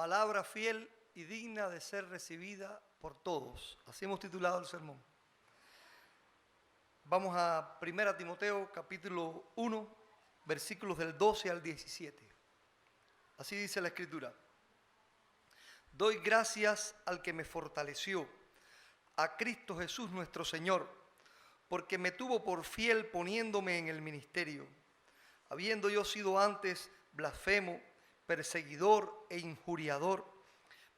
Palabra fiel y digna de ser recibida por todos. Así hemos titulado el sermón. Vamos a 1 Timoteo capítulo 1, versículos del 12 al 17. Así dice la Escritura. Doy gracias al que me fortaleció, a Cristo Jesús nuestro Señor, porque me tuvo por fiel poniéndome en el ministerio, habiendo yo sido antes blasfemo, perseguidor e injuriador,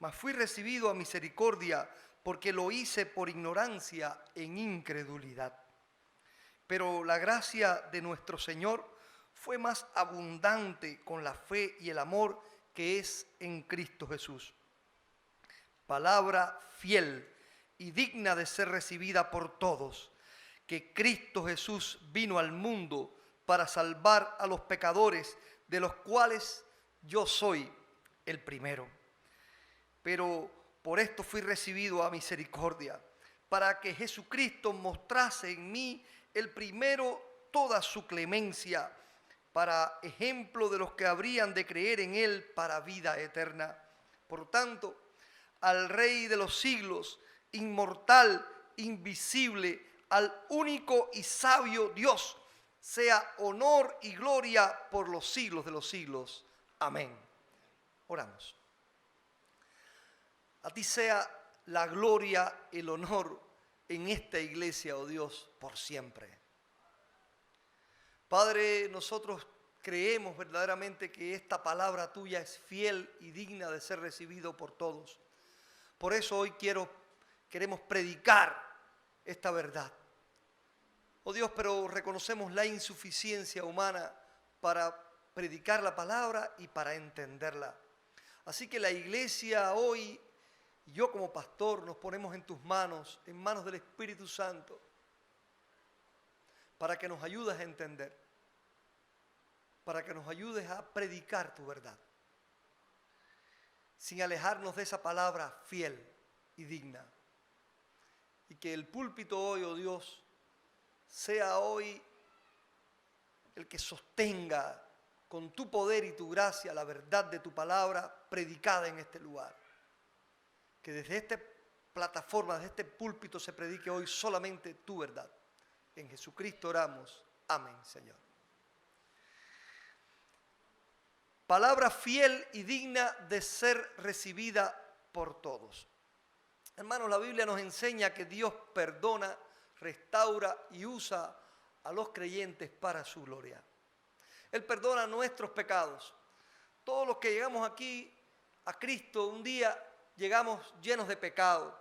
mas fui recibido a misericordia porque lo hice por ignorancia en incredulidad. Pero la gracia de nuestro Señor fue más abundante con la fe y el amor que es en Cristo Jesús. Palabra fiel y digna de ser recibida por todos, que Cristo Jesús vino al mundo para salvar a los pecadores, de los cuales yo soy el primero. Pero por esto fui recibido a misericordia, para que Jesucristo mostrase en mí el primero toda su clemencia, para ejemplo de los que habrían de creer en él para vida eterna. Por tanto, al Rey de los siglos, inmortal, invisible, al único y sabio Dios, sea honor y gloria por los siglos de los siglos. Amén. Oramos. A ti sea la gloria, el honor en esta iglesia, oh Dios, por siempre. Padre, nosotros creemos verdaderamente que esta palabra tuya es fiel y digna de ser recibido por todos. Por eso hoy queremos predicar esta verdad. Oh Dios, pero reconocemos la insuficiencia humana para predicar la palabra y para entenderla. Así que la iglesia hoy, yo como pastor, nos ponemos en tus manos, en manos del Espíritu Santo, para que nos ayudes a entender, para que nos ayudes a predicar tu verdad, sin alejarnos de esa palabra fiel y digna. Y que el púlpito hoy, oh Dios, sea hoy el que sostenga con tu poder y tu gracia la verdad de tu palabra predicada en este lugar. Que desde esta plataforma, desde este púlpito se predique hoy solamente tu verdad. En Jesucristo oramos. Amén, Señor. Palabra fiel y digna de ser recibida por todos. Hermanos, la Biblia nos enseña que Dios perdona, restaura y usa a los creyentes para su gloria. Él perdona nuestros pecados. Todos los que llegamos aquí a Cristo un día llegamos llenos de pecado.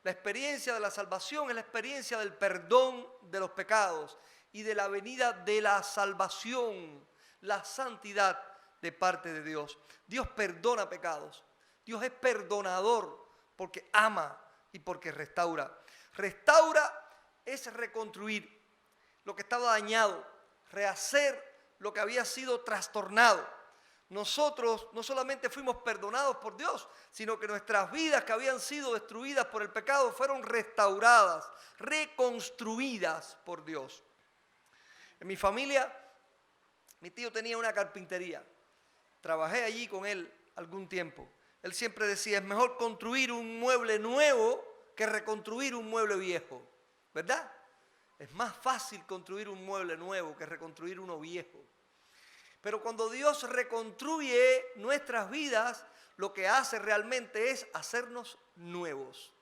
La experiencia de la salvación es la experiencia del perdón de los pecados y de la venida de la salvación, la santidad de parte de Dios. Dios perdona pecados. Dios es perdonador porque ama y porque restaura. Restaura es reconstruir lo que estaba dañado, rehacer lo que había sido trastornado. Nosotros no solamente fuimos perdonados por Dios, sino que nuestras vidas que habían sido destruidas por el pecado fueron restauradas, reconstruidas por Dios. En mi familia, mi tío tenía una carpintería. Trabajé allí con él algún tiempo. Él siempre decía, es mejor construir un mueble nuevo que reconstruir un mueble viejo. ¿Verdad? Es más fácil construir un mueble nuevo que reconstruir uno viejo. Pero cuando Dios reconstruye nuestras vidas, lo que hace realmente es hacernos nuevos.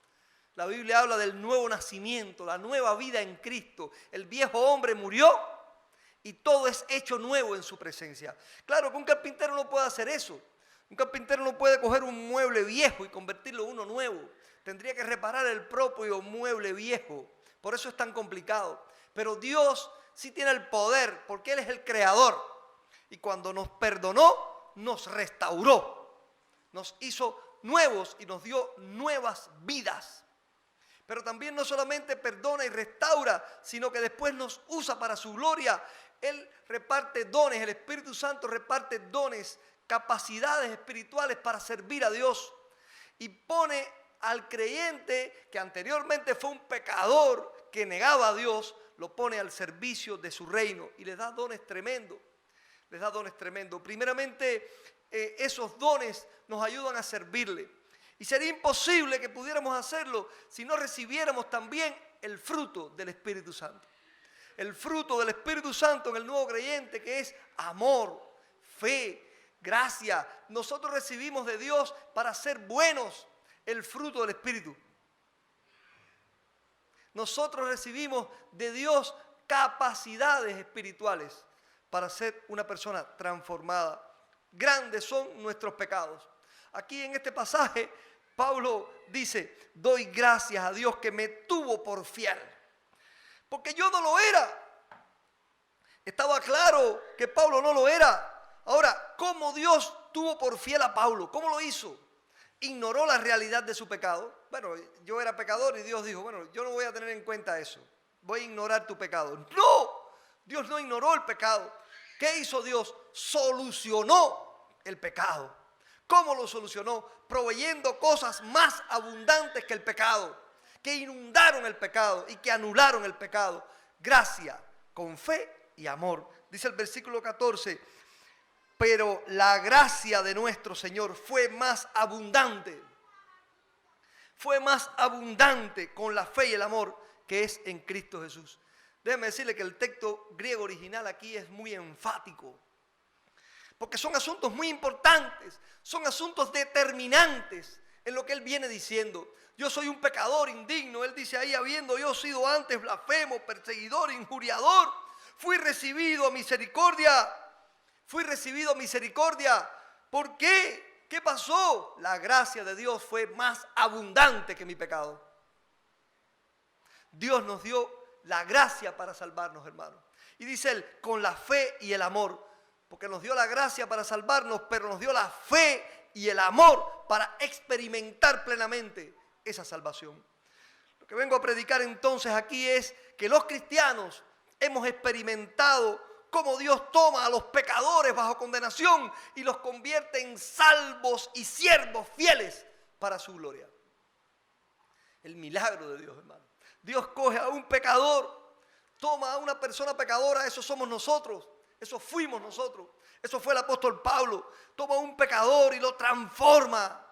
La Biblia habla del nuevo nacimiento, la nueva vida en Cristo. El viejo hombre murió y todo es hecho nuevo en su presencia. Claro que un carpintero no puede hacer eso. Un carpintero no puede coger un mueble viejo y convertirlo en uno nuevo. Tendría que reparar el propio mueble viejo. Por eso es tan complicado. Pero Dios sí tiene el poder porque Él es el creador. Y cuando nos perdonó, nos restauró. Nos hizo nuevos y nos dio nuevas vidas. Pero también no solamente perdona y restaura, sino que después nos usa para su gloria. Él reparte dones, el Espíritu Santo reparte dones, capacidades espirituales para servir a Dios. Y pone al creyente que anteriormente fue un pecador que negaba a Dios, lo pone al servicio de su reino y les da dones tremendos. Les da dones tremendos. Primeramente, esos dones nos ayudan a servirle. Y sería imposible que pudiéramos hacerlo si no recibiéramos también el fruto del Espíritu Santo. El fruto del Espíritu Santo en el nuevo creyente, que es amor, fe, gracia. Nosotros recibimos de Dios para ser buenos el fruto del Espíritu. Nosotros recibimos de Dios capacidades espirituales para ser una persona transformada. Grandes son nuestros pecados. Aquí en este pasaje, Pablo dice, doy gracias a Dios que me tuvo por fiel. Porque yo no lo era. Estaba claro que Pablo no lo era. Ahora, ¿cómo Dios tuvo por fiel a Pablo? ¿Cómo lo hizo? ¿Ignoró la realidad de su pecado? Bueno, yo era pecador y Dios dijo, bueno, yo no voy a tener en cuenta eso. Voy a ignorar tu pecado. ¡No! Dios no ignoró el pecado. ¿Qué hizo Dios? Solucionó el pecado. ¿Cómo lo solucionó? Proveyendo cosas más abundantes que el pecado, que inundaron el pecado y que anularon el pecado. Gracia, con fe y amor. Dice el versículo 14, pero la gracia de nuestro Señor fue más abundante. Fue más abundante con la fe y el amor que es en Cristo Jesús. Déjeme decirle que el texto griego original aquí es muy enfático. Porque son asuntos muy importantes, son asuntos determinantes en lo que él viene diciendo. Yo soy un pecador indigno, él dice ahí, habiendo yo sido antes blasfemo, perseguidor, injuriador, fui recibido a misericordia. ¿Por qué? ¿Qué pasó? La gracia de Dios fue más abundante que mi pecado. Dios nos dio la gracia para salvarnos, hermanos. Y dice él, con la fe y el amor. Porque nos dio la gracia para salvarnos, pero nos dio la fe y el amor para experimentar plenamente esa salvación. Lo que vengo a predicar entonces aquí es que los cristianos hemos experimentado cómo Dios toma a los pecadores bajo condenación y los convierte en salvos y siervos fieles para su gloria. El milagro de Dios, hermano. Dios coge a un pecador, toma a una persona pecadora, eso somos nosotros. Eso fuimos nosotros. Eso fue el apóstol Pablo. Toma a un pecador y lo transforma.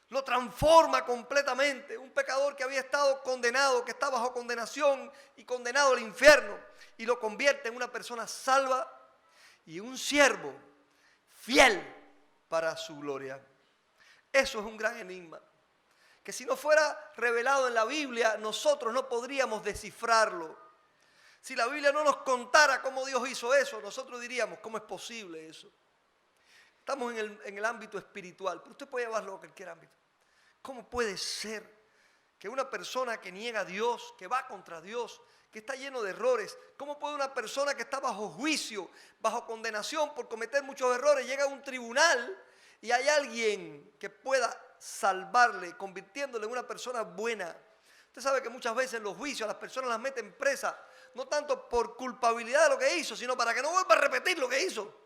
Lo transforma completamente. Un pecador que había estado condenado, que está bajo condenación y condenado al infierno. Y lo convierte en una persona salva y un siervo fiel para su gloria. Eso es un gran enigma. Que si no fuera revelado en la Biblia, nosotros no podríamos descifrarlo. Si la Biblia no nos contara cómo Dios hizo eso, nosotros diríamos, ¿cómo es posible eso? Estamos en el ámbito espiritual, pero usted puede llevarlo a cualquier ámbito. ¿Cómo puede ser que una persona que niega a Dios, que va contra Dios, que está lleno de errores, cómo puede una persona que está bajo juicio, bajo condenación por cometer muchos errores, llega a un tribunal y hay alguien que pueda salvarle, convirtiéndole en una persona buena? Usted sabe que muchas veces en los juicios a las personas las meten presa, no tanto por culpabilidad de lo que hizo, sino para que no vuelva a repetir lo que hizo.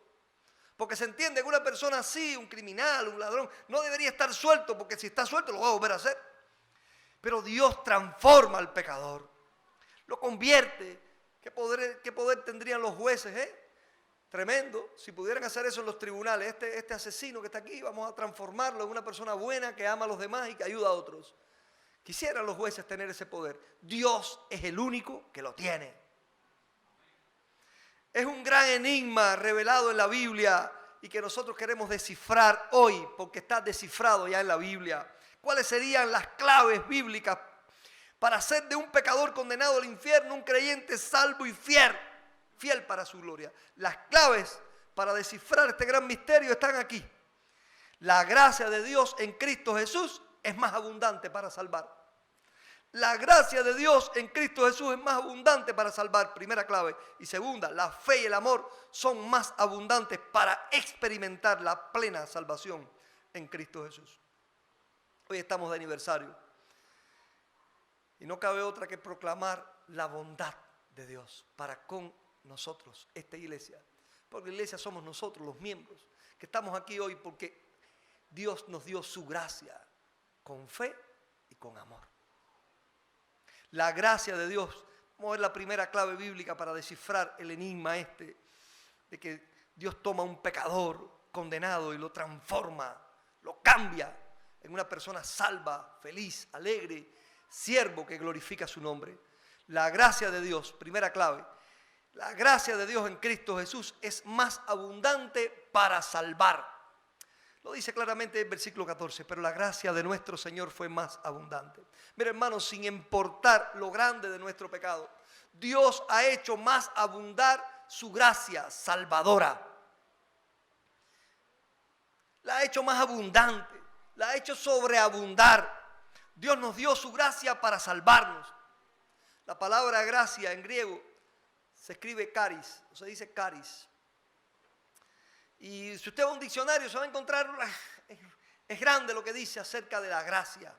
Porque se entiende que una persona así, un criminal, un ladrón, no debería estar suelto, porque si está suelto lo va a volver a hacer. Pero Dios transforma al pecador, lo convierte. ¿Qué poder tendrían los jueces? Tremendo. Si pudieran hacer eso en los tribunales, este asesino que está aquí, vamos a transformarlo en una persona buena que ama a los demás y que ayuda a otros. Quisieran los jueces tener ese poder. Dios es el único que lo tiene. Es un gran enigma revelado en la Biblia y que nosotros queremos descifrar hoy porque está descifrado ya en la Biblia. ¿Cuáles serían las claves bíblicas para hacer de un pecador condenado al infierno un creyente salvo y fiel para su gloria? Las claves para descifrar este gran misterio están aquí. La gracia de Dios en Cristo Jesús es más abundante para salvar. La gracia de Dios en Cristo Jesús es más abundante para salvar, primera clave. Y segunda, la fe y el amor son más abundantes para experimentar la plena salvación en Cristo Jesús. Hoy estamos de aniversario y no cabe otra que proclamar la bondad de Dios para con nosotros, esta iglesia. Porque la iglesia somos nosotros, los miembros, que estamos aquí hoy porque Dios nos dio su gracia con fe y con amor. La gracia de Dios, vamos a ver la primera clave bíblica para descifrar el enigma de que Dios toma a un pecador condenado y lo transforma, lo cambia en una persona salva, feliz, alegre, siervo que glorifica su nombre. La gracia de Dios, primera clave, la gracia de Dios en Cristo Jesús es más abundante para salvar. Lo dice claramente el versículo 14, pero la gracia de nuestro Señor fue más abundante. Mira, hermanos, sin importar lo grande de nuestro pecado, Dios ha hecho más abundar su gracia salvadora. La ha hecho más abundante, la ha hecho sobreabundar. Dios nos dio su gracia para salvarnos. La palabra gracia en griego se escribe charis, o se dice charis. Y si usted va a un diccionario se va a encontrar, es grande lo que dice acerca de la gracia.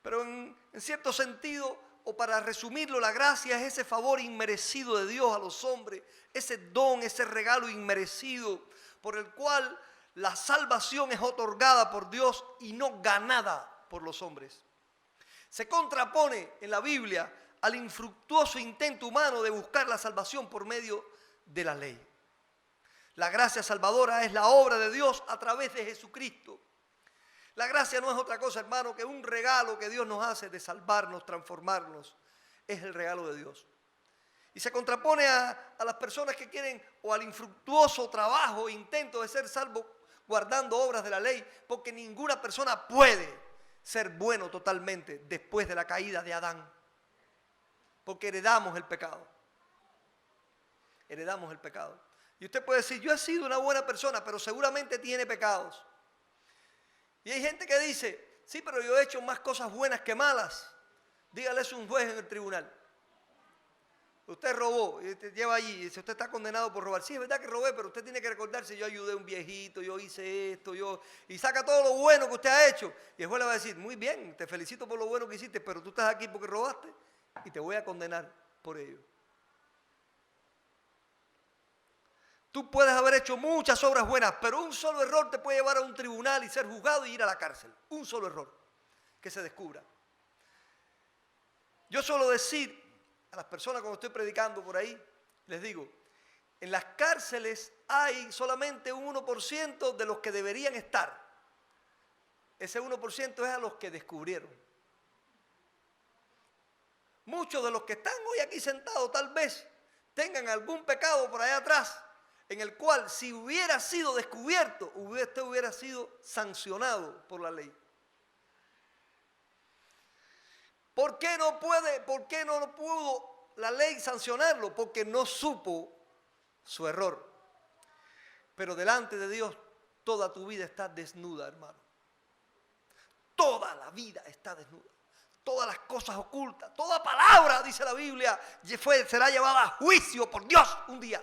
Pero en cierto sentido, o para resumirlo, la gracia es ese favor inmerecido de Dios a los hombres, ese don, ese regalo inmerecido por el cual la salvación es otorgada por Dios y no ganada por los hombres. Se contrapone en la Biblia al infructuoso intento humano de buscar la salvación por medio de la ley. La gracia salvadora es la obra de Dios a través de Jesucristo. La gracia no es otra cosa, hermano, que un regalo que Dios nos hace de salvarnos, transformarnos. Es el regalo de Dios. Y se contrapone a las personas que quieren, o al infructuoso trabajo, intento de ser salvo guardando obras de la ley, porque ninguna persona puede ser bueno totalmente después de la caída de Adán. Porque heredamos el pecado. Heredamos el pecado. Y usted puede decir, yo he sido una buena persona, pero seguramente tiene pecados. Y hay gente que dice, sí, pero yo he hecho más cosas buenas que malas. Dígale eso a un juez en el tribunal. Usted robó y te lleva allí y dice, usted está condenado por robar. Sí, es verdad que robé, pero usted tiene que recordarse, yo ayudé a un viejito, yo hice esto, y saca todo lo bueno que usted ha hecho. Y el juez le va a decir, muy bien, te felicito por lo bueno que hiciste, pero tú estás aquí porque robaste y te voy a condenar por ello. Tú puedes haber hecho muchas obras buenas, pero un solo error te puede llevar a un tribunal y ser juzgado y ir a la cárcel. Un solo error que se descubra. Yo suelo decir a las personas cuando estoy predicando por ahí, les digo, en las cárceles hay solamente un 1% de los que deberían estar. Ese 1% es a los que descubrieron. Muchos de los que están hoy aquí sentados tal vez tengan algún pecado por allá atrás, en el cual si hubiera sido descubierto, usted hubiera sido sancionado por la ley. ¿Por qué no pudo la ley sancionarlo? Porque no supo su error. Pero delante de Dios toda tu vida está desnuda, hermano. Toda la vida está desnuda. Todas las cosas ocultas, toda palabra, dice la Biblia, será llevada a juicio por Dios un día.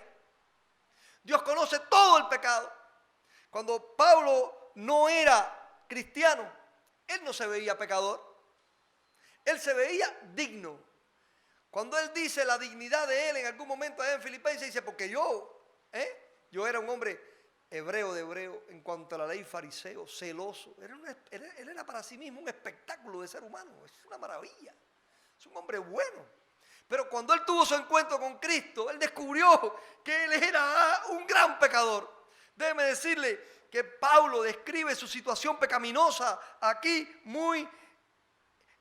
Dios conoce todo el pecado. Cuando Pablo no era cristiano, él no se veía pecador. Él se veía digno. Cuando él dice la dignidad de él en algún momento allá en Filipenses, dice, porque yo era un hombre hebreo de hebreo en cuanto a la ley, fariseo, celoso. Él era para sí mismo un espectáculo de ser humano. Es una maravilla. Es un hombre bueno. Pero cuando él tuvo su encuentro con Cristo, él descubrió que él era un gran pecador. Déjeme decirle que Pablo describe su situación pecaminosa aquí muy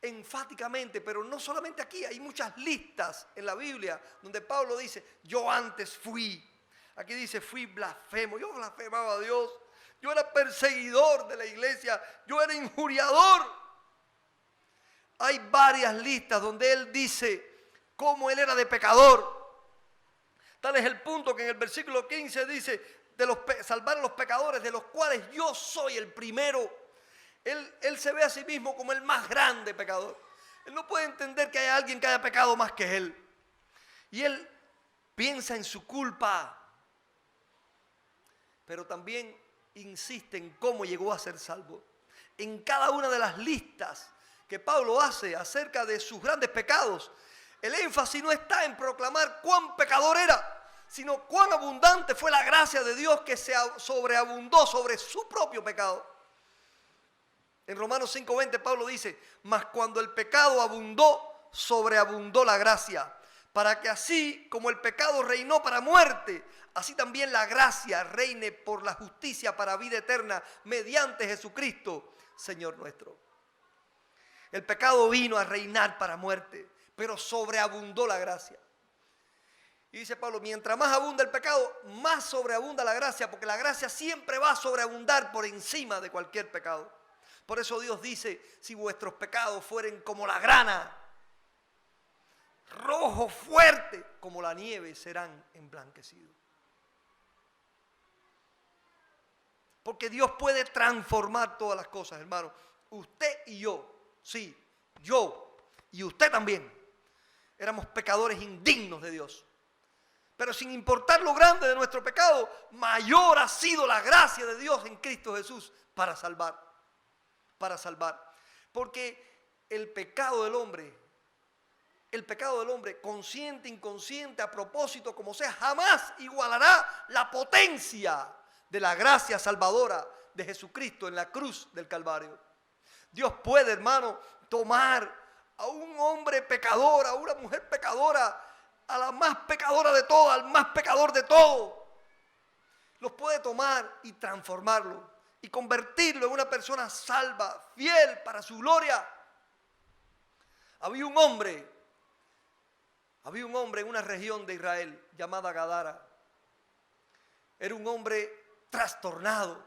enfáticamente, pero no solamente aquí, hay muchas listas en la Biblia donde Pablo dice, yo antes fui. Aquí dice, fui blasfemo, yo blasfemaba a Dios, yo era perseguidor de la iglesia, yo era injuriador. Hay varias listas donde él dice cómo él era de pecador. Tal es el punto que en el versículo 15 dice, salvar a los pecadores, de los cuales yo soy el primero. Él se ve a sí mismo como el más grande pecador. Él no puede entender que haya alguien que haya pecado más que él. Y él piensa en su culpa, pero también insiste en cómo llegó a ser salvo. En cada una de las listas que Pablo hace acerca de sus grandes pecados, el énfasis no está en proclamar cuán pecador era, sino cuán abundante fue la gracia de Dios que se sobreabundó sobre su propio pecado. En Romanos 5:20 Pablo dice, mas cuando el pecado abundó, sobreabundó la gracia, para que así como el pecado reinó para muerte, así también la gracia reine por la justicia para vida eterna mediante Jesucristo, Señor nuestro. El pecado vino a reinar para muerte, pero sobreabundó la gracia. Y dice Pablo, mientras más abunda el pecado, más sobreabunda la gracia, porque la gracia siempre va a sobreabundar por encima de cualquier pecado. Por eso Dios dice, si vuestros pecados fueren como la grana, rojo fuerte como la nieve, serán emblanquecidos. Porque Dios puede transformar todas las cosas, hermano. Usted y yo, sí, yo y usted también, éramos pecadores indignos de Dios. Pero sin importar lo grande de nuestro pecado, mayor ha sido la gracia de Dios en Cristo Jesús para salvar. Para salvar. Porque el pecado del hombre, consciente, inconsciente, a propósito, como sea, jamás igualará la potencia de la gracia salvadora de Jesucristo en la cruz del Calvario. Dios puede, hermano, tomar a un hombre pecador, a una mujer pecadora, a la más pecadora de todas, al más pecador de todos. Los puede tomar y transformarlo y convertirlo en una persona salva, fiel para su gloria. Había un hombre en una región de Israel llamada Gadara. Era un hombre trastornado.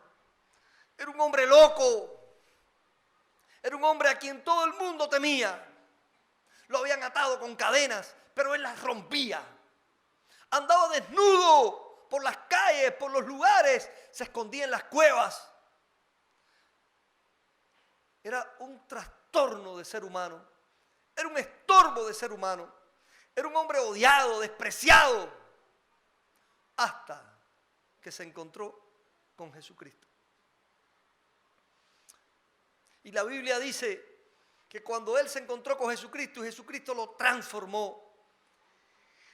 Era un hombre loco. Era un hombre a quien todo el mundo temía. Lo habían atado con cadenas, pero él las rompía. Andaba desnudo por las calles, por los lugares, se escondía en las cuevas. Era un trastorno de ser humano. Era un estorbo de ser humano. Era un hombre odiado, despreciado, hasta que se encontró con Jesucristo. Y la Biblia dice que cuando él se encontró con Jesucristo y Jesucristo lo transformó,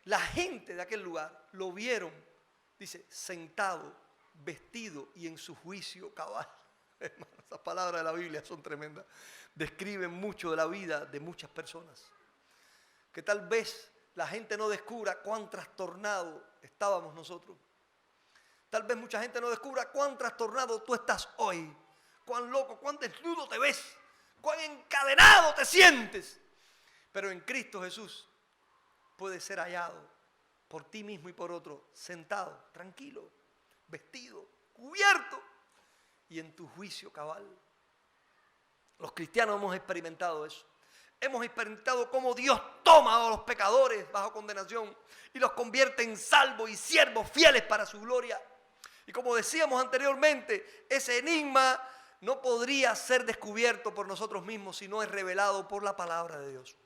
la gente de aquel lugar lo vieron, dice, sentado, vestido y en su juicio cabal. Hermano, esas palabras de la Biblia son tremendas. Describen mucho de la vida de muchas personas. Que tal vez la gente no descubra cuán trastornado estábamos nosotros. Tal vez mucha gente no descubra cuán trastornado tú estás hoy. Cuán loco, cuán desnudo te ves. Cuán encadenado te sientes. Pero en Cristo Jesús puedes ser hallado por ti mismo y por otro, sentado, tranquilo, vestido, cubierto y en tu juicio cabal. Los cristianos hemos experimentado eso. Hemos experimentado cómo Dios toma a los pecadores bajo condenación y los convierte en salvos y siervos fieles para su gloria. Y como decíamos anteriormente, ese enigma no podría ser descubierto por nosotros mismos si no es revelado por la palabra de Dios.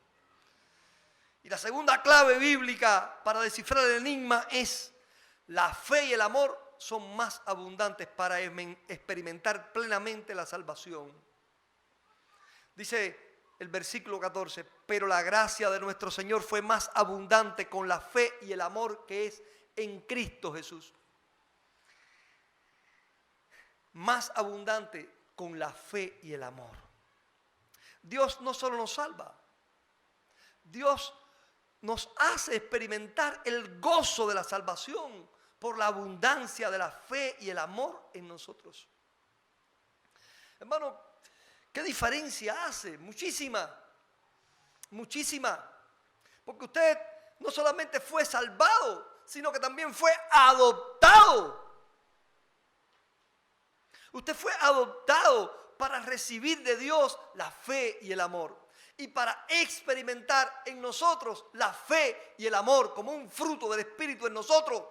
Y la segunda clave bíblica para descifrar el enigma es: la fe y el amor son más abundantes para experimentar plenamente la salvación. Dice el versículo 14, pero la gracia de nuestro Señor fue más abundante con la fe y el amor que es en Cristo Jesús. Más abundante con la fe y el amor. Dios no solo nos salva, Dios nos hace experimentar el gozo de la salvación por la abundancia de la fe y el amor en nosotros. Hermano, ¿qué diferencia hace? Muchísima, muchísima. Porque usted no solamente fue salvado, sino que también fue adoptado. Usted fue adoptado para recibir de Dios la fe y el amor. Y para experimentar en nosotros la fe y el amor como un fruto del Espíritu en nosotros.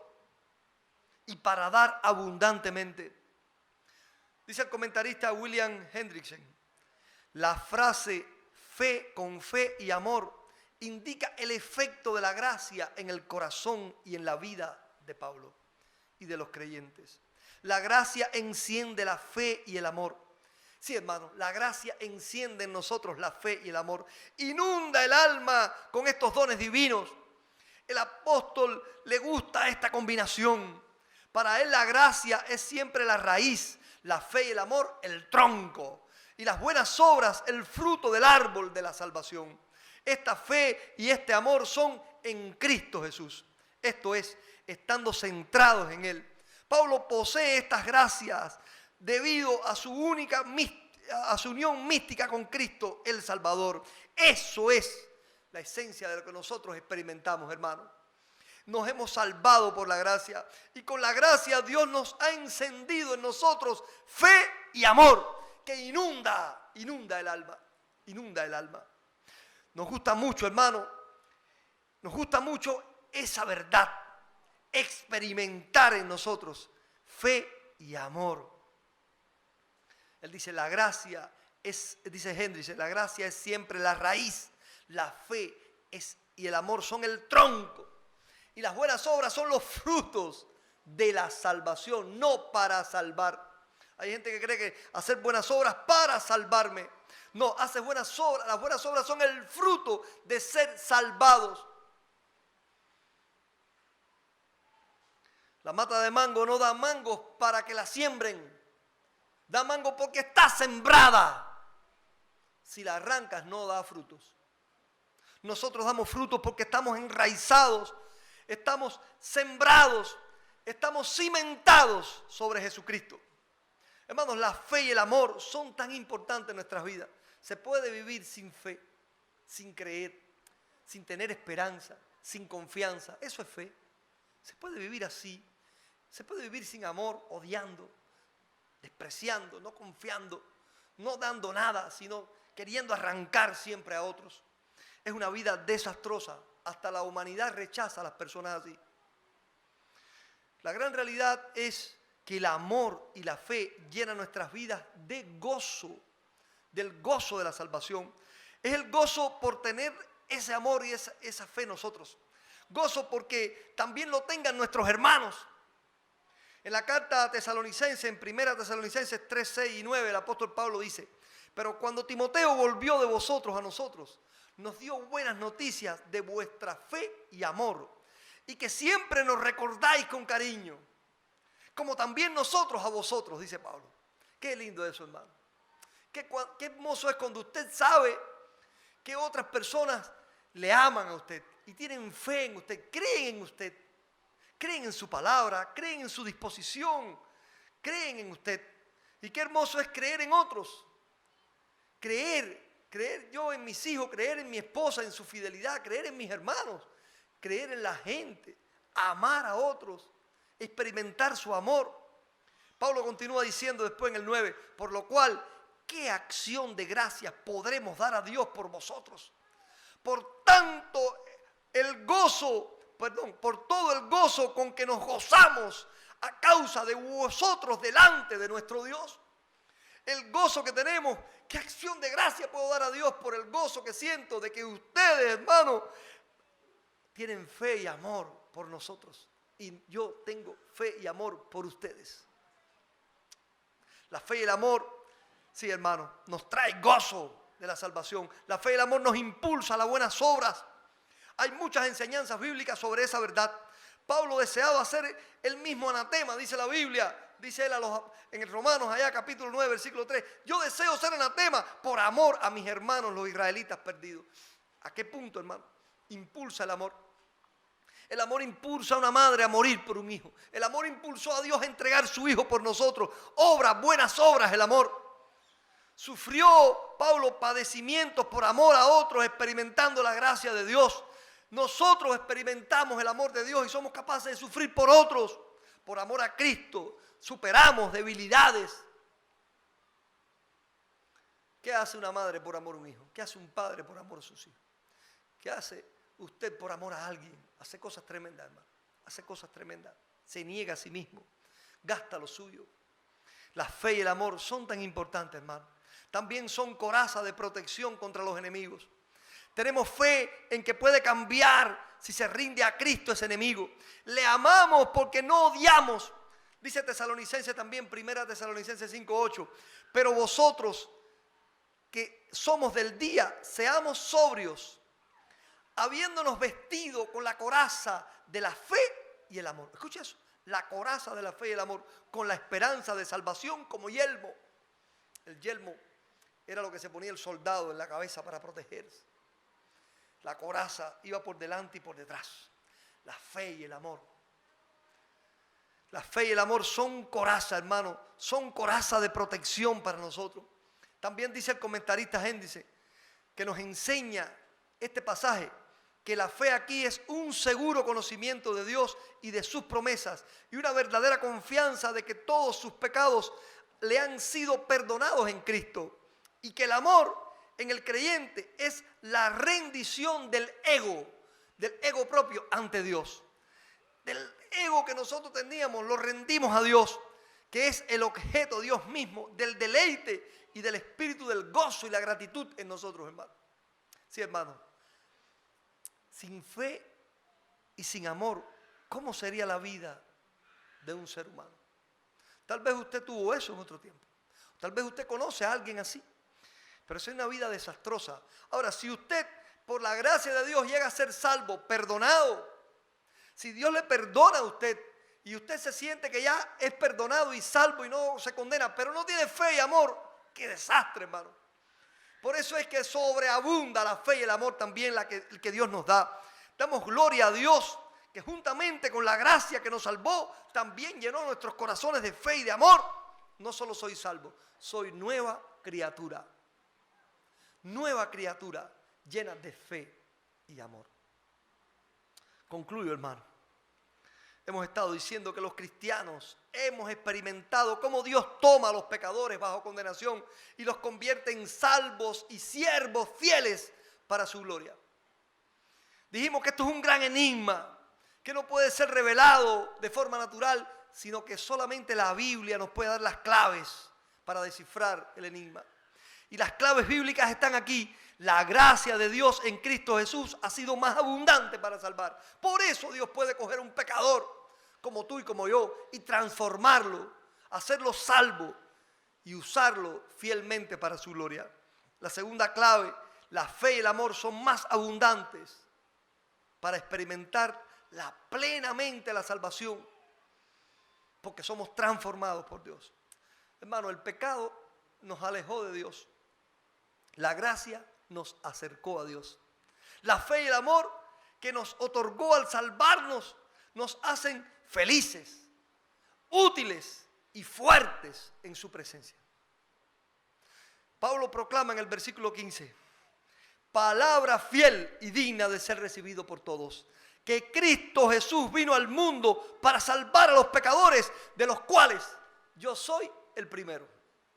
Y para dar abundantemente. Dice el comentarista William Hendrickson, la frase fe con fe y amor indica el efecto de la gracia en el corazón y en la vida de Pablo y de los creyentes. La gracia enciende la fe y el amor. Sí, hermano, la gracia enciende en nosotros la fe y el amor. Inunda el alma con estos dones divinos. El apóstol le gusta esta combinación. Para él la gracia es siempre la raíz, la fe y el amor el tronco. Y las buenas obras el fruto del árbol de la salvación. Esta fe y este amor son en Cristo Jesús. Esto es, estando centrados en Él. Pablo posee estas gracias debido a su unión mística con Cristo, el Salvador. Eso es la esencia de lo que nosotros experimentamos, hermanos. Nos hemos salvado por la gracia. Y con la gracia Dios nos ha encendido en nosotros fe y amor que inunda el alma. Inunda el alma. Nos gusta mucho, hermano. Nos gusta mucho esa verdad. Experimentar en nosotros fe y amor. Él dice, la gracia es, dice Henry, dice, la gracia es siempre la raíz. La fe y el amor son el tronco. Y las buenas obras son los frutos de la salvación, no para salvar. Hay gente que cree que hacer buenas obras para salvarme. No, haces buenas obras. Las buenas obras son el fruto de ser salvados. La mata de mango no da mangos para que la siembren. Da mango porque está sembrada. Si la arrancas no da frutos. Nosotros damos frutos porque estamos enraizados, estamos sembrados, estamos cimentados sobre Jesucristo. Hermanos, la fe y el amor son tan importantes en nuestras vidas. Se puede vivir sin fe, sin creer, sin tener esperanza, sin confianza. Eso es fe. Se puede vivir así. Se puede vivir sin amor, odiando, despreciando, no confiando, no dando nada, sino queriendo arrancar siempre a otros. Es una vida desastrosa. Hasta la humanidad rechaza a las personas así. La gran realidad es que el amor y la fe llenan nuestras vidas de gozo, del gozo de la salvación. Es el gozo por tener ese amor y esa fe en nosotros. Gozo porque también lo tengan nuestros hermanos. En la carta a Tesalonicenses, en 1 Tesalonicenses 3, 6 y 9, el apóstol Pablo dice, pero cuando Timoteo volvió de vosotros a nosotros, nos dio buenas noticias de vuestra fe y amor, y que siempre nos recordáis con cariño, como también nosotros a vosotros, dice Pablo. Qué lindo eso, hermano. Qué hermoso es cuando usted sabe que otras personas le aman a usted y tienen fe en usted, creen en usted, creen en su palabra, creen en su disposición, creen en usted. Y qué hermoso es creer en otros. Creer yo en mis hijos, creer en mi esposa, en su fidelidad, creer en mis hermanos, creer en la gente, amar a otros, experimentar su amor. Pablo continúa diciendo después en el 9, por lo cual, ¿qué acción de gracias podremos dar a Dios por vosotros? Por todo el gozo con que nos gozamos a causa de vosotros delante de nuestro Dios. El gozo que tenemos, ¿qué acción de gracia puedo dar a Dios por el gozo que siento de que ustedes, hermanos, tienen fe y amor por nosotros? Y yo tengo fe y amor por ustedes. La fe y el amor, sí, hermano, nos trae gozo de la salvación. La fe y el amor nos impulsa a las buenas obras. Hay muchas enseñanzas bíblicas sobre esa verdad. Pablo deseaba hacer el mismo anatema, dice la Biblia. Dice él en el Romanos, allá capítulo 9, versículo 3. Yo deseo ser anatema por amor a mis hermanos, los israelitas perdidos. ¿A qué punto, hermano? Impulsa el amor. El amor impulsa a una madre a morir por un hijo. El amor impulsó a Dios a entregar su hijo por nosotros. Obras, buenas obras, el amor. Sufrió Pablo padecimientos por amor a otros, experimentando la gracia de Dios. Nosotros experimentamos el amor de Dios y somos capaces de sufrir por otros, por amor a Cristo. Superamos debilidades. ¿Qué hace una madre por amor a un hijo? ¿Qué hace un padre por amor a sus hijos? ¿Qué hace usted por amor a alguien? Hace cosas tremendas, hermano. Hace cosas tremendas. Se niega a sí mismo. Gasta lo suyo. La fe y el amor son tan importantes, hermano. También son coraza de protección contra los enemigos. Tenemos fe en que puede cambiar si se rinde a Cristo ese enemigo. Le amamos porque no odiamos. Dice Tesalonicenses también, 1 Tesalonicenses 5:8. Pero vosotros que somos del día, seamos sobrios, habiéndonos vestido con la coraza de la fe y el amor. Escucha eso, la coraza de la fe y el amor, con la esperanza de salvación como yelmo. El yelmo era lo que se ponía el soldado en la cabeza para protegerse. La coraza iba por delante y por detrás. La fe y el amor. La fe y el amor son coraza, hermano. Son coraza de protección para nosotros. También dice el comentarista Géndice que nos enseña este pasaje que la fe aquí es un seguro conocimiento de Dios y de sus promesas y una verdadera confianza de que todos sus pecados le han sido perdonados en Cristo y que el amor en el creyente es la rendición del ego propio ante Dios. Del ego que nosotros teníamos, lo rendimos a Dios, que es el objeto, Dios mismo, del deleite y del espíritu del gozo y la gratitud en nosotros, hermano. Sí, hermano. Sin fe y sin amor, ¿cómo sería la vida de un ser humano? Tal vez usted tuvo eso en otro tiempo. Tal vez usted conoce a alguien así. Pero es una vida desastrosa. Ahora, si usted, por la gracia de Dios, llega a ser salvo, perdonado, si Dios le perdona a usted y usted se siente que ya es perdonado y salvo y no se condena, pero no tiene fe y amor, qué desastre, hermano. Por eso es que sobreabunda la fe y el amor también el que Dios nos da. Damos gloria a Dios que juntamente con la gracia que nos salvó, también llenó nuestros corazones de fe y de amor. No solo soy salvo, soy nueva criatura. Nueva criatura llena de fe y amor. Concluyo, hermano. Hemos estado diciendo que los cristianos hemos experimentado cómo Dios toma a los pecadores bajo condenación y los convierte en salvos y siervos fieles para su gloria. Dijimos que esto es un gran enigma, que no puede ser revelado de forma natural, sino que solamente la Biblia nos puede dar las claves para descifrar el enigma. Y las claves bíblicas están aquí. La gracia de Dios en Cristo Jesús ha sido más abundante para salvar. Por eso Dios puede coger un pecador como tú y como yo y transformarlo, hacerlo salvo y usarlo fielmente para su gloria. La segunda clave, la fe y el amor son más abundantes para experimentar plenamente la salvación, porque somos transformados por Dios. Hermano, el pecado nos alejó de Dios. La gracia nos acercó a Dios. La fe y el amor que nos otorgó al salvarnos nos hacen felices, útiles y fuertes en su presencia. Pablo proclama en el versículo 15, palabra fiel y digna de ser recibido por todos, que Cristo Jesús vino al mundo para salvar a los pecadores, de los cuales yo soy el primero.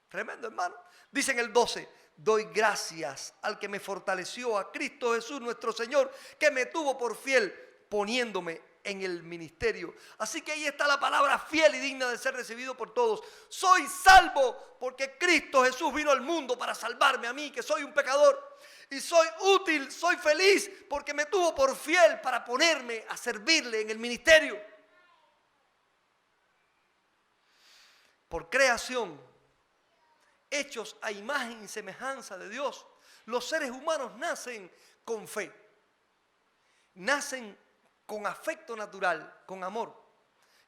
Tremendo, hermano. Dice en el 12, doy gracias al que me fortaleció, a Cristo Jesús nuestro Señor, que me tuvo por fiel poniéndome en el ministerio. Así que ahí está la palabra fiel y digna de ser recibido por todos. Soy salvo porque Cristo Jesús vino al mundo para salvarme a mí, que soy un pecador. Y soy útil, soy feliz porque me tuvo por fiel para ponerme a servirle en el ministerio. Por creación, hechos a imagen y semejanza de Dios, los seres humanos nacen con fe, nacen con afecto natural, con amor.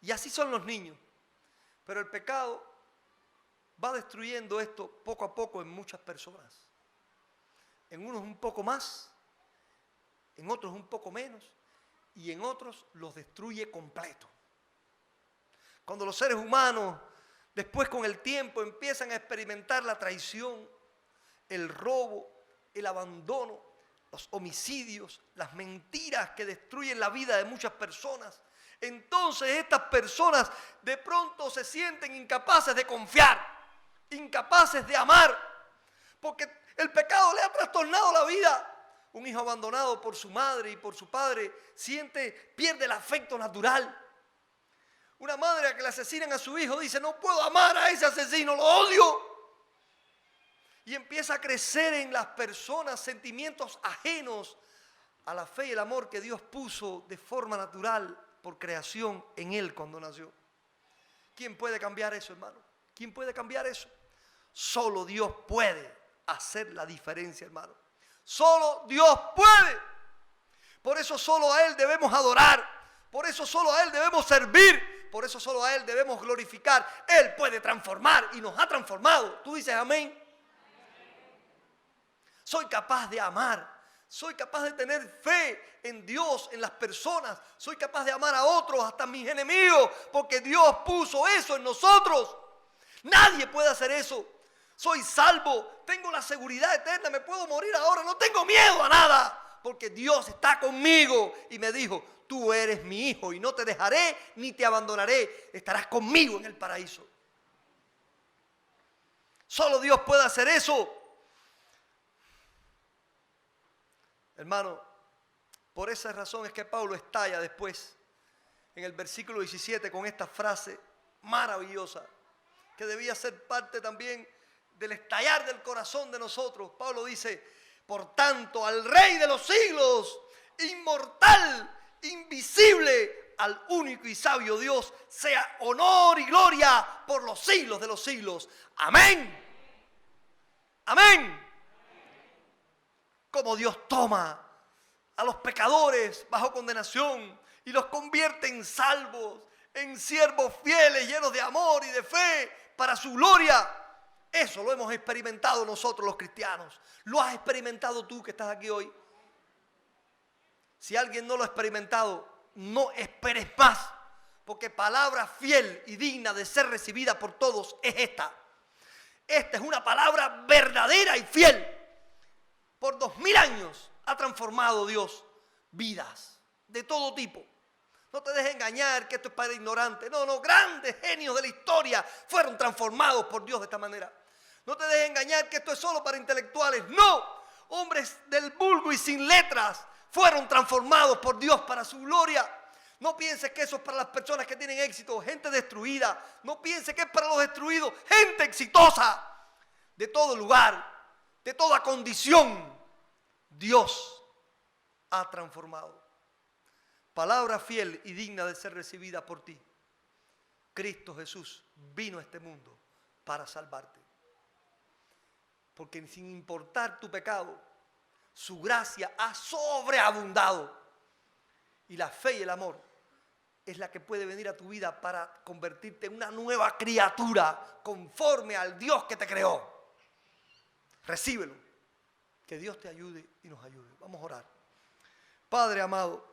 Y así son los niños. Pero el pecado va destruyendo esto poco a poco en muchas personas. En unos un poco más, en otros un poco menos, y en otros los destruye completo. Cuando los seres humanos, después con el tiempo, empiezan a experimentar la traición, el robo, el abandono, los homicidios, las mentiras que destruyen la vida de muchas personas, entonces estas personas de pronto se sienten incapaces de confiar, incapaces de amar, porque el pecado le ha trastornado la vida. Un hijo abandonado por su madre y por su padre pierde el afecto natural. Una madre a que le asesinan a su hijo dice, no puedo amar a ese asesino, lo odio. Y empieza a crecer en las personas sentimientos ajenos a la fe y el amor que Dios puso de forma natural por creación en él cuando nació. ¿Quién puede cambiar eso, hermano? ¿Quién puede cambiar eso? Solo Dios puede hacer la diferencia, hermano. Solo Dios puede. Por eso solo a Él debemos adorar. Por eso solo a Él debemos servir. Por eso solo a Él debemos glorificar. Él puede transformar y nos ha transformado. ¿Tú dices amén? Soy capaz de amar. Soy capaz de tener fe en Dios, en las personas. Soy capaz de amar a otros, hasta mis enemigos, porque Dios puso eso en nosotros. Nadie puede hacer eso. Soy salvo, tengo la seguridad eterna, me puedo morir ahora, no tengo miedo a nada, porque Dios está conmigo y me dijo, tú eres mi hijo y no te dejaré ni te abandonaré, estarás conmigo en el paraíso. Solo Dios puede hacer eso. Hermano, por esa razón es que Pablo estalla después en el versículo 17 con esta frase maravillosa que debía ser parte también del estallar del corazón de nosotros. Pablo dice, por tanto, al Rey de los siglos, inmortal, invisible, al único y sabio Dios, sea honor y gloria por los siglos de los siglos. Amén. Amén. Como Dios toma a los pecadores bajo condenación y los convierte en salvos, en siervos fieles, llenos de amor y de fe para su gloria. Eso lo hemos experimentado nosotros los cristianos. ¿Lo has experimentado tú que estás aquí hoy? Si alguien no lo ha experimentado, no esperes más, porque palabra fiel y digna de ser recibida por todos es esta. Esta es una palabra verdadera y fiel. Por 2000 años ha transformado Dios vidas de todo tipo. No te dejes engañar que esto es para ignorantes. No, grandes genios de la historia fueron transformados por Dios de esta manera. No te dejes engañar que esto es solo para intelectuales. No, hombres del vulgo y sin letras fueron transformados por Dios para su gloria. No pienses que eso es para las personas que tienen éxito, gente destruida. No pienses que es para los destruidos, gente exitosa. De todo lugar, de toda condición, Dios ha transformado. Palabra fiel y digna de ser recibida por ti. Cristo Jesús vino a este mundo para salvarte. Porque sin importar tu pecado, su gracia ha sobreabundado. Y la fe y el amor es la que puede venir a tu vida para convertirte en una nueva criatura conforme al Dios que te creó. Recíbelo. Que Dios te ayude y nos ayude. Vamos a orar. Padre amado,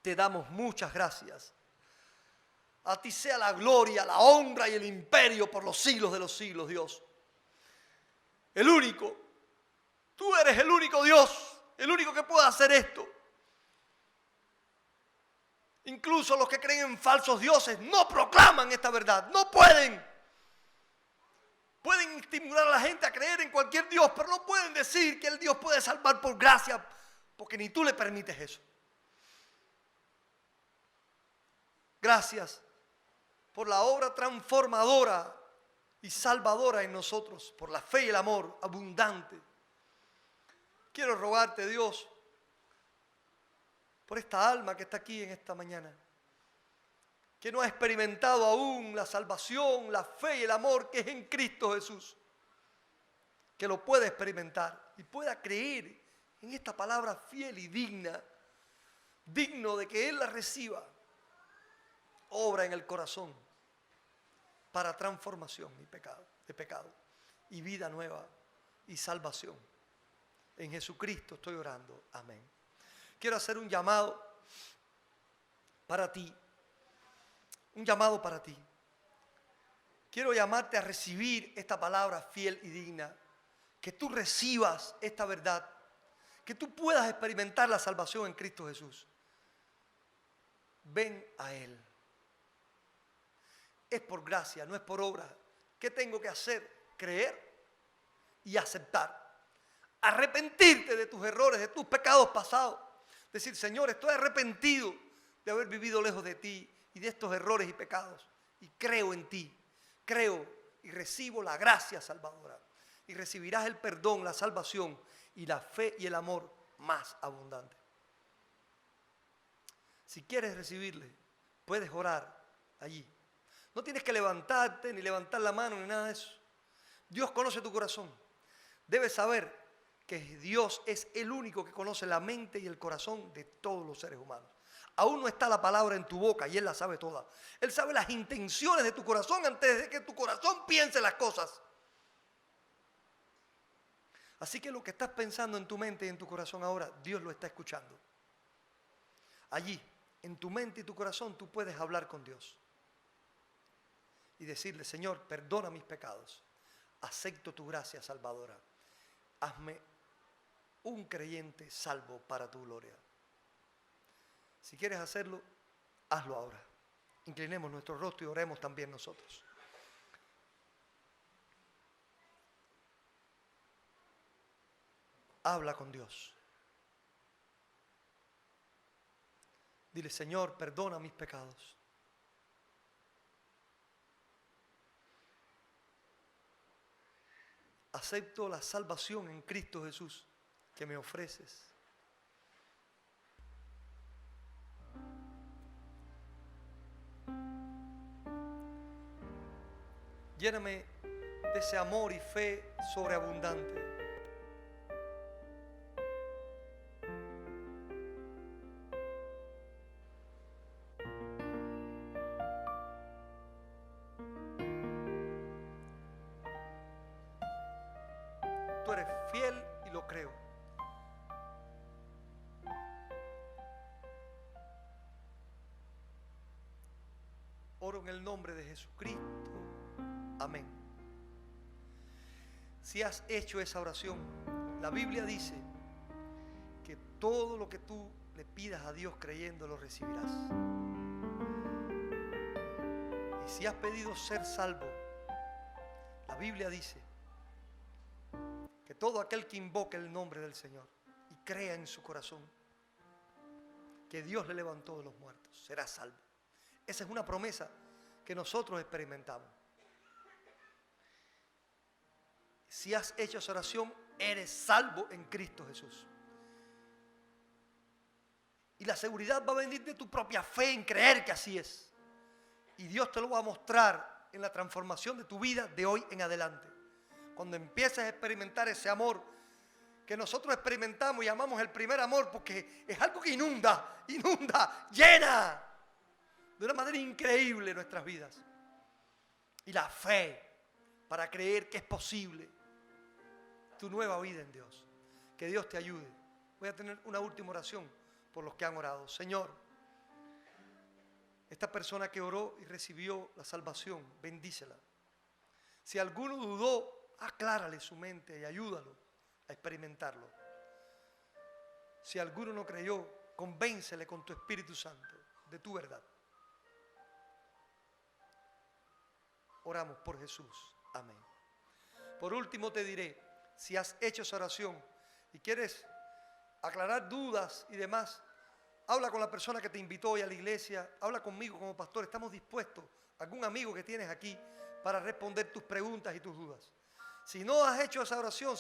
te damos muchas gracias. A ti sea la gloria, la honra y el imperio por los siglos de los siglos, Dios. El único. Tú eres el único Dios, el único que puede hacer esto. Incluso los que creen en falsos dioses no proclaman esta verdad, no pueden. Pueden estimular a la gente a creer en cualquier Dios, pero no pueden decir que el Dios puede salvar por gracia, porque ni tú le permites eso. Gracias por la obra transformadora y salvadora en nosotros, por la fe y el amor abundante. Quiero rogarte, Dios, por esta alma que está aquí en esta mañana, que no ha experimentado aún la salvación, la fe y el amor que es en Cristo Jesús, que lo pueda experimentar y pueda creer en esta palabra fiel y digna, digno de que Él la reciba, obra en el corazón para transformación de pecado y vida nueva y salvación. En Jesucristo estoy orando. Amén. Quiero hacer un llamado para ti. Un llamado para ti. Quiero llamarte a recibir esta palabra fiel y digna. Que tú recibas esta verdad. Que tú puedas experimentar la salvación en Cristo Jesús. Ven a Él. Es por gracia, no es por obra. ¿Qué tengo que hacer? Creer y aceptar. Arrepentirte de tus errores, de tus pecados pasados. Decir, Señor, estoy arrepentido de haber vivido lejos de ti y de estos errores y pecados. Y creo en ti. Creo y recibo la gracia salvadora. Y recibirás el perdón, la salvación y la fe y el amor más abundante. Si quieres recibirle, puedes orar allí. No tienes que levantarte, ni levantar la mano, ni nada de eso. Dios conoce tu corazón. Debes saber que Dios es el único que conoce la mente y el corazón de todos los seres humanos. Aún no está la palabra en tu boca y Él la sabe toda. Él sabe las intenciones de tu corazón antes de que tu corazón piense las cosas. Así que lo que estás pensando en tu mente y en tu corazón ahora, Dios lo está escuchando. Allí, en tu mente y tu corazón, tú puedes hablar con Dios y decirle: Señor, perdona mis pecados. Acepto tu gracia salvadora. Hazme un creyente salvo para tu gloria. Si quieres hacerlo, hazlo ahora. Inclinemos nuestro rostro y oremos también nosotros. Habla con Dios. Dile: Señor, perdona mis pecados. Acepto la salvación en Cristo Jesús que me ofreces. Lléname de ese amor y fe sobreabundante. Tú eres fiel y lo creo. Oro en el nombre de Jesucristo. Amén. Si has hecho esa oración, la Biblia dice que todo lo que tú le pidas a Dios creyendo lo recibirás. Y si has pedido ser salvo, la Biblia dice que todo aquel que invoque el nombre del Señor y crea en su corazón que Dios le levantó de los muertos, será salvo. Esa es una promesa que nosotros experimentamos. Si has hecho esa oración, eres salvo en Cristo Jesús. Y la seguridad va a venir de tu propia fe en creer que así es. Y Dios te lo va a mostrar en la transformación de tu vida de hoy en adelante. Cuando empieces a experimentar ese amor que nosotros experimentamos y llamamos el primer amor, porque es algo que inunda, llena de una manera increíble nuestras vidas. Y la fe para creer que es posible tu nueva vida en Dios. Que Dios te ayude. Voy a tener una última oración por los que han orado. Señor, esta persona que oró y recibió la salvación, bendícela. Si alguno dudó, aclárale su mente y ayúdalo a experimentarlo. Si alguno no creyó, convéncele con tu Espíritu Santo de tu verdad. Oramos por Jesús. Amén. Por último te diré, si has hecho esa oración y quieres aclarar dudas y demás, habla con la persona que te invitó hoy a la iglesia, habla conmigo como pastor. Estamos dispuestos, algún amigo que tienes aquí, para responder tus preguntas y tus dudas. Si no has hecho esa oración,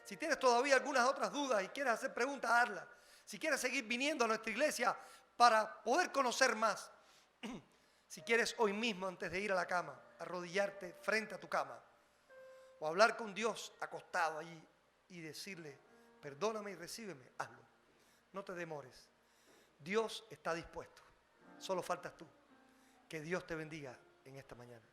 si tienes todavía algunas otras dudas y quieres hacer preguntas, hazlas. Si quieres seguir viniendo a nuestra iglesia para poder conocer más, si quieres hoy mismo antes de ir a la cama, arrodillarte frente a tu cama o hablar con Dios acostado allí y decirle: perdóname y recíbeme, hazlo. No te demores. Dios está dispuesto. Solo faltas tú. Que Dios te bendiga en esta mañana.